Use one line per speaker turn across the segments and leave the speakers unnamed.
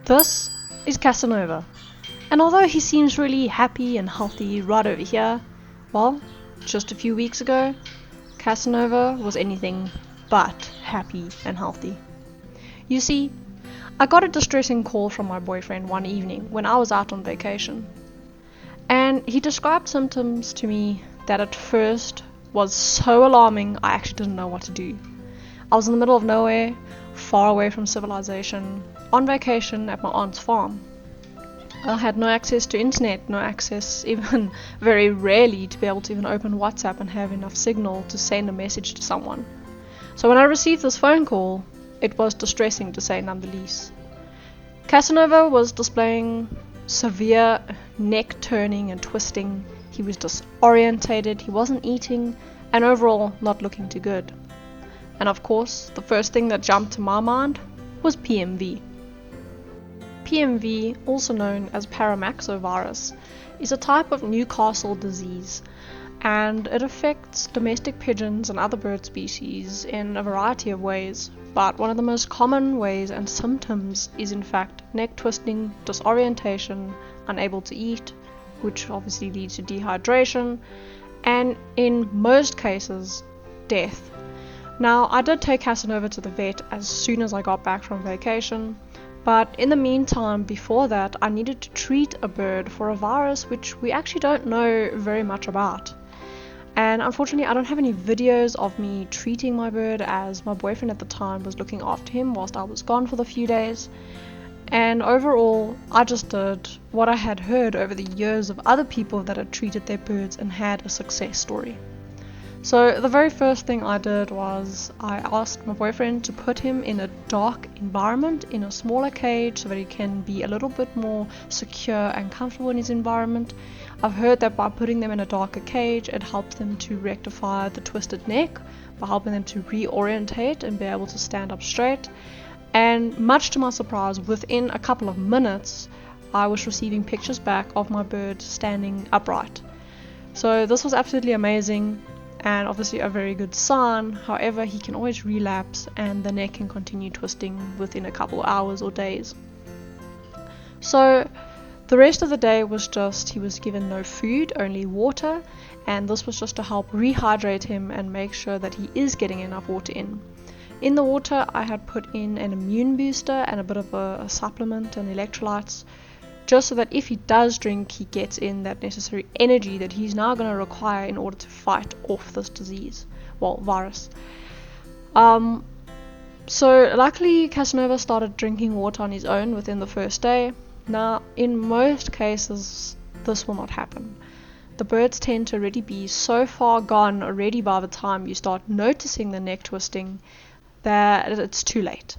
This is Casanova, and although he seems really happy and healthy right over here, well, just a few weeks ago, Casanova was anything but happy and healthy. You see, I got a distressing call from my boyfriend one evening when I was out on vacation, and he described symptoms to me that at first was so alarming I actually didn't know what to do. I was in the middle of nowhere, far away from civilization, on vacation at my aunt's farm. I had no access to internet, no access even very rarely to be able to even open WhatsApp and have enough signal to send a message to someone. So when I received this phone call, it was distressing to say none the least. Casanova was displaying severe neck turning and twisting. He was disorientated, he wasn't eating, and overall not looking too good. And of course, the first thing that jumped to my mind was PMV. PMV, also known as paramaxovirus, is a type of Newcastle disease, and it affects domestic pigeons and other bird species in a variety of ways. But one of the most common ways and symptoms is in fact neck twisting, disorientation, unable to eat, which obviously leads to dehydration, and in most cases, death. Now, I did take Casanova to the vet as soon as I got back from vacation, but in the meantime, before that, I needed to treat a bird for a virus which we actually don't know very much about. And unfortunately, I don't have any videos of me treating my bird, as my boyfriend at the time was looking after him whilst I was gone for the few days. And overall, I just did what I had heard over the years of other people that had treated their birds and had a success story. So the very first thing I did was I asked my boyfriend to put him in a dark environment, in a smaller cage, so that he can be a little bit more secure and comfortable in his environment. I've heard that by putting them in a darker cage, it helps them to rectify the twisted neck, by helping them to reorientate and be able to stand up straight. And much to my surprise, within a couple of minutes, I was receiving pictures back of my bird standing upright. So this was absolutely amazing, and obviously a very good sign. However, he can always relapse and the neck can continue twisting within a couple hours or days. So the rest of the day was just, he was given no food, only water, and this was just to help rehydrate him and make sure that he is getting enough water in. In the water, I had put in an immune booster and a bit of a supplement and electrolytes, just so that if he does drink, he gets in that necessary energy that he's now going to require in order to fight off this disease, virus. So luckily, Casanova started drinking water on his own within the first day. Now, in most cases, this will not happen. The birds tend to already be so far gone already by the time you start noticing the neck twisting that it's too late.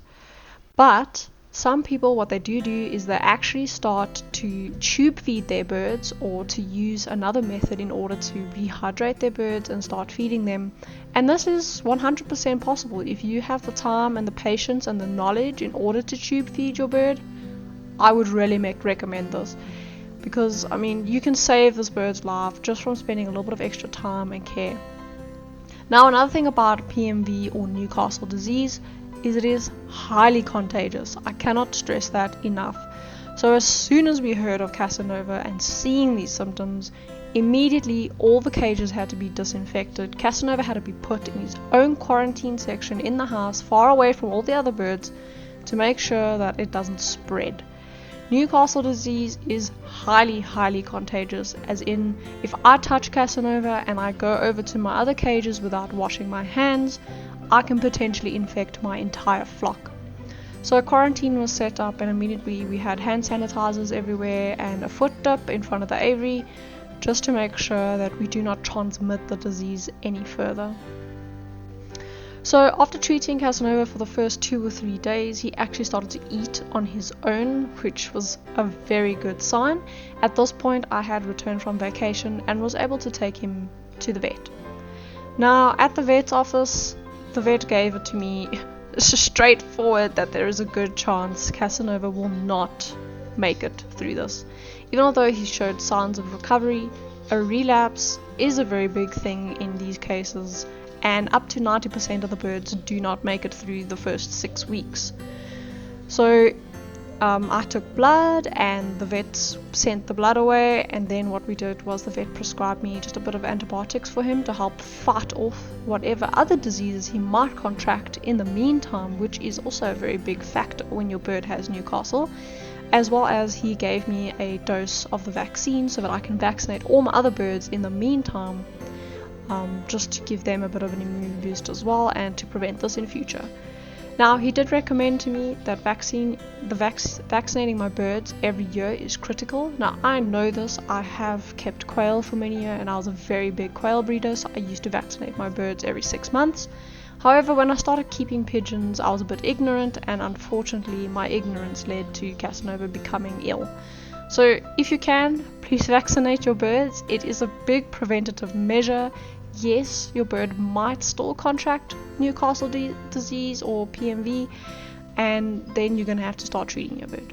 But some people, what they do is they actually start to tube feed their birds or to use another method in order to rehydrate their birds and start feeding them. And this is 100% possible if you have the time and the patience and the knowledge in order to tube feed your bird. I would really recommend this, because you can save this bird's life just from spending a little bit of extra time and care. Now, another thing about PMV or Newcastle disease is it is highly contagious. I cannot stress that enough. So as soon as we heard of Casanova and seeing these symptoms, immediately all the cages had to be disinfected. Casanova had to be put in his own quarantine section in the house, far away from all the other birds, to make sure that it doesn't spread. Newcastle disease is highly contagious, as in, if I touch Casanova and I go over to my other cages without washing my hands, I can potentially infect my entire flock. So a quarantine was set up, and immediately we had hand sanitizers everywhere and a foot dip in front of the aviary, just to make sure that we do not transmit the disease any further. So after treating Casanova for the first 2 or 3 days, he actually started to eat on his own, which was a very good sign. At this point, I had returned from vacation and was able to take him to the vet. Now, at the vet's office, the vet gave it to me straightforward that there is a good chance Casanova will not make it through this. Even although he showed signs of recovery, a relapse is a very big thing in these cases, and up to 90% of the birds do not make it through the first 6 weeks. So I took blood and the vet sent the blood away, and then what we did was the vet prescribed me just a bit of antibiotics for him to help fight off whatever other diseases he might contract in the meantime, which is also a very big factor when your bird has Newcastle, as well as he gave me a dose of the vaccine so that I can vaccinate all my other birds in the meantime, just to give them a bit of an immune boost as well and to prevent this in future. Now, he did recommend to me that vaccinating my birds every year is critical. Now, I know this. I have kept quail for many years and I was a very big quail breeder, so I used to vaccinate my birds every 6 months. However, when I started keeping pigeons, I was a bit ignorant, and unfortunately my ignorance led to Casanova becoming ill. So if you can, please vaccinate your birds. It is a big preventative measure. Yes, your bird might still contract Newcastle disease or PMV, and then you're going to have to start treating your bird.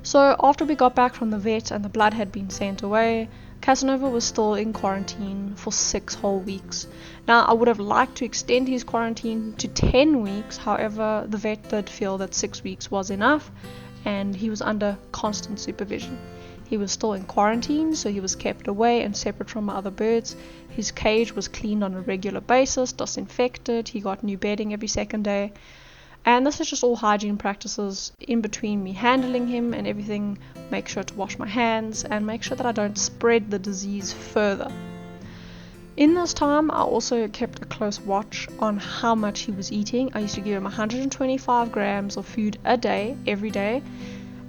So after we got back from the vet and the blood had been sent away, Casanova was still in quarantine for 6 whole weeks. Now, I would have liked to extend his quarantine to 10 weeks, however, the vet did feel that 6 weeks was enough, and he was under constant supervision. He was still in quarantine, so he was kept away and separate from my other birds. His cage was cleaned on a regular basis, disinfected, he got new bedding every second day. And this is just all hygiene practices in between me handling him and everything. Make sure to wash my hands and make sure that I don't spread the disease further. In this time, I also kept a close watch on how much he was eating. I used to give him 125 grams of food a day, every day.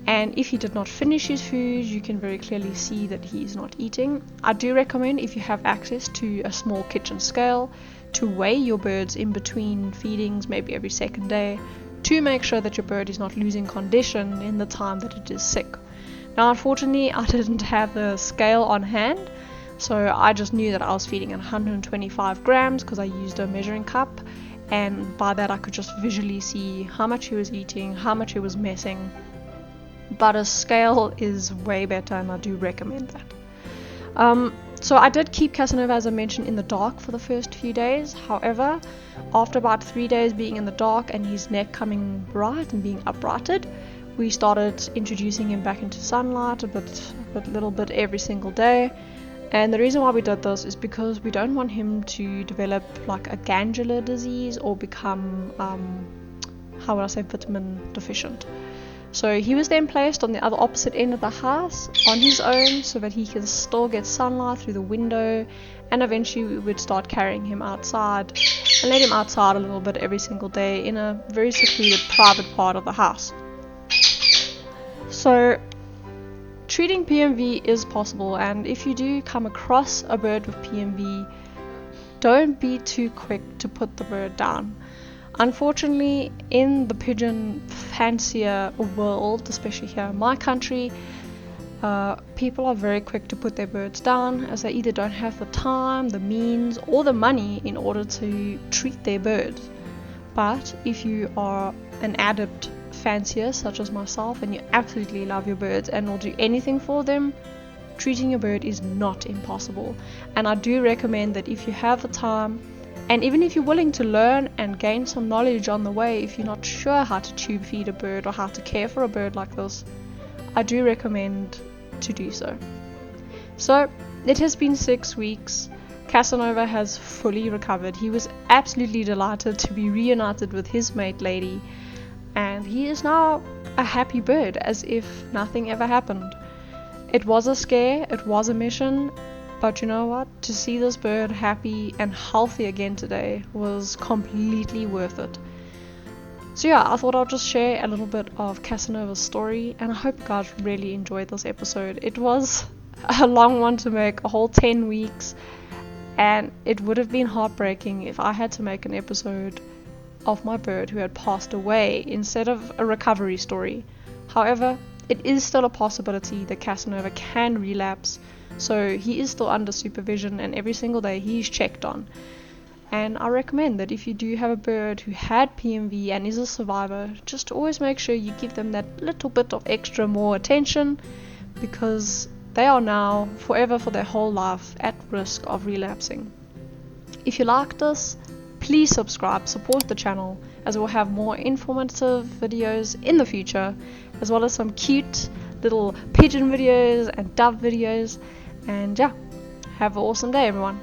And if he did not finish his food, you can very clearly see that he is not eating. I do recommend, if you have access to a small kitchen scale, to weigh your birds in between feedings, maybe every second day, to make sure that your bird is not losing condition in the time that it is sick. Now, unfortunately, I didn't have the scale on hand, so I just knew that I was feeding 125 grams because I used a measuring cup, and by that I could just visually see how much he was eating, how much he was missing. But a scale is way better, and I do recommend that. So I did keep Casanova, as I mentioned, in the dark for the first few days. However, after about 3 days being in the dark and his neck coming bright and being uprighted, we started introducing him back into sunlight a little bit every single day. And the reason why we did this is because we don't want him to develop like a glandular disease or become, vitamin deficient. So he was then placed on the other opposite end of the house on his own so that he can still get sunlight through the window, and eventually we would start carrying him outside and let him outside a little bit every single day in a very secluded private part of the house. So treating PMV is possible, and if you do come across a bird with PMV, don't be too quick to put the bird down. Unfortunately, in the pigeon fancier world, especially here in my country, people are very quick to put their birds down as they either don't have the time, the means, or the money in order to treat their birds. But if you are an adept fancier such as myself and you absolutely love your birds and will do anything for them, treating your bird is not impossible. And I do recommend that if you have the time, and even if you're willing to learn and gain some knowledge on the way, if you're not sure how to tube feed a bird or how to care for a bird like this, I do recommend to do so. So it has been 6 weeks. Casanova has fully recovered. He was absolutely delighted to be reunited with his mate lady, and he is now a happy bird as if nothing ever happened. It was a scare, it was a mission, but you know what? To see this bird happy and healthy again today was completely worth it. So yeah, I thought I'll just share a little bit of Casanova's story, and I hope you guys really enjoyed this episode. It was a long one to make, a whole 10 weeks, and it would have been heartbreaking if I had to make an episode of my bird who had passed away instead of a recovery story. However, it is still a possibility that Casanova can relapse, so he is still under supervision and every single day he is checked on. And I recommend that if you do have a bird who had PMV and is a survivor, just always make sure you give them that little bit of extra more attention, because they are now forever for their whole life at risk of relapsing. If you like this, please subscribe, support the channel, as we'll have more informative videos in the future, as well as some cute little pigeon videos and dove videos. And yeah, have an awesome day, everyone.